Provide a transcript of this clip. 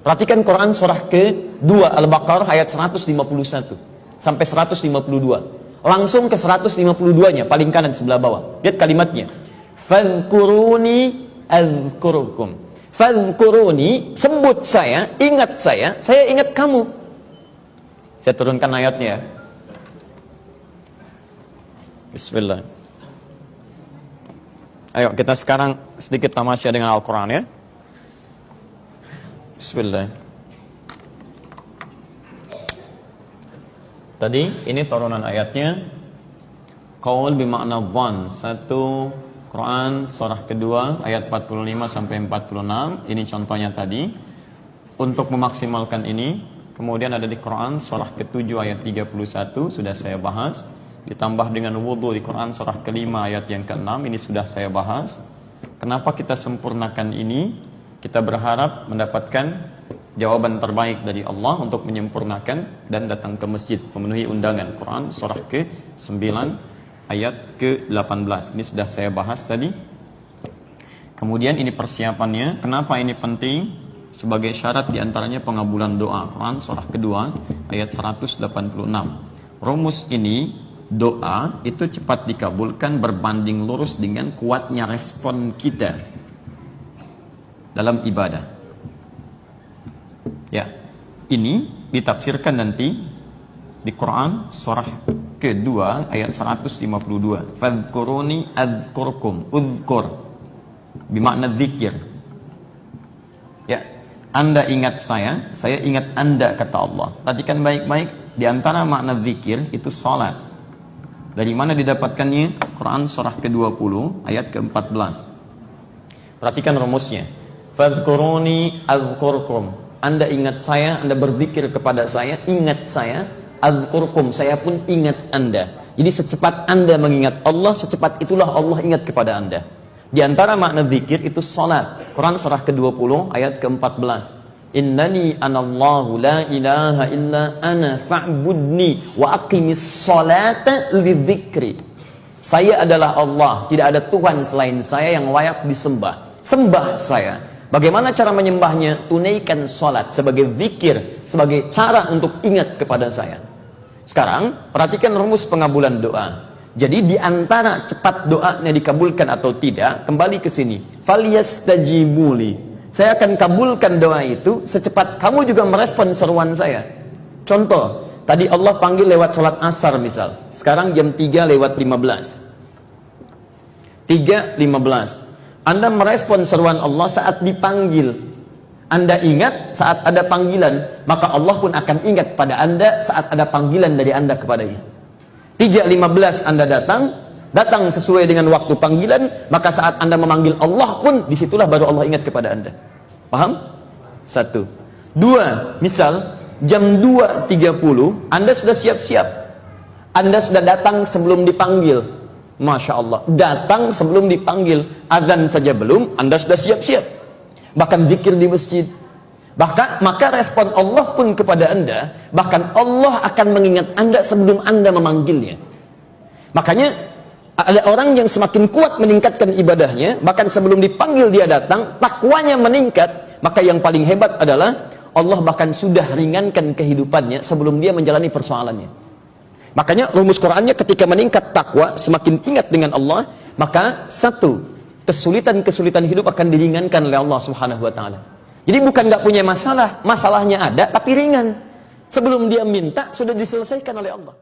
Perhatikan Quran surah ke-2 Al-Baqarah ayat 151 sampai 152. Langsung ke 152-nya, paling kanan sebelah bawah. Lihat kalimatnya. Fadhkuruni adzkurukum. Fadhkuruni, sebut saya ingat kamu. Saya turunkan ayatnya ya. Bismillah. Ayo kita sekarang sedikit tamasya dengan Al-Quran ya. Bismillah. Tadi ini turunan ayatnya. Qaul bimakna dhann. 1 Quran surah kedua ayat 45 sampai 46. Ini contohnya tadi. Untuk memaksimalkan ini, kemudian ada di Quran surah ke-7 ayat 31 sudah saya bahas. Ditambah dengan wudu di Quran surah ke-5 ayat yang ke-6, ini sudah saya bahas. Kenapa kita sempurnakan ini? Kita berharap mendapatkan jawaban terbaik dari Allah untuk menyempurnakan dan datang ke masjid memenuhi undangan. Quran surah ke-9 ayat ke-18. Ini sudah saya bahas tadi. Kemudian ini persiapannya. Kenapa ini penting? Sebagai syarat diantaranya pengabulan doa. Quran surah kedua ayat 186. Rumus ini, doa itu cepat dikabulkan berbanding lurus dengan kuatnya respon kita dalam ibadah. Ya, ini ditafsirkan nanti di Quran surah kedua ayat 152. Fadhkuruni adzkurkum. Udzkur bermakna zikir. Ya, Anda ingat saya ingat Anda, kata Allah. Perhatikan baik-baik, di antara makna zikir itu salat. Dari mana didapatkannya? Quran surah ke-20 ayat ke-14. Perhatikan rumusnya. Fadhkuruni adzkurkum. Anda ingat saya, Anda berzikir kepada saya, ingat saya, adzkurkum, saya pun ingat Anda. Jadi secepat Anda mengingat Allah, secepat itulah Allah ingat kepada Anda. Di antara makna zikir itu salat. Quran surah ke-20 ayat ke-14. Innani anallahu la ilaha illa ana fa'budni wa aqimis salata lidzikri. Saya adalah Allah, tidak ada Tuhan selain saya yang layak disembah. Sembah saya. Bagaimana cara menyembahnya? Tunaikan salat sebagai zikir, sebagai cara untuk ingat kepada saya. Sekarang perhatikan rumus pengabulan doa. Jadi di antara cepat doanya dikabulkan atau tidak, kembali ke sini. Falyastajibuli. Saya akan kabulkan doa itu secepat kamu juga merespon seruan saya. Contoh, tadi Allah panggil lewat salat asar misal. Sekarang jam 3 lewat 15. 3:15. Anda merespon seruan Allah saat dipanggil. Anda ingat saat ada panggilan, maka Allah pun akan ingat pada Anda saat ada panggilan dari Anda kepadanya. 3:15 Anda datang sesuai dengan waktu panggilan, maka saat Anda memanggil Allah pun disitulah baru Allah ingat kepada Anda. Paham? 1. 2, misal jam 2:30 Anda sudah siap-siap. Anda sudah datang sebelum dipanggil. Masya Allah, datang sebelum dipanggil. Azan saja belum, Anda sudah siap-siap. Bahkan zikir di masjid. Maka respon Allah pun kepada Anda, bahkan Allah akan mengingat Anda sebelum Anda memanggilnya. Makanya ada orang yang semakin kuat meningkatkan ibadahnya, bahkan sebelum dipanggil dia datang, takwanya meningkat. Maka yang paling hebat adalah Allah bahkan sudah ringankan kehidupannya sebelum dia menjalani persoalannya. Makanya rumus Qur'annya ketika meningkat takwa, semakin ingat dengan Allah, maka satu, kesulitan-kesulitan hidup akan diringankan oleh Allah Subhanahu wa taala. Jadi bukan nggak punya masalah, masalahnya ada tapi ringan. Sebelum dia minta sudah diselesaikan oleh Allah.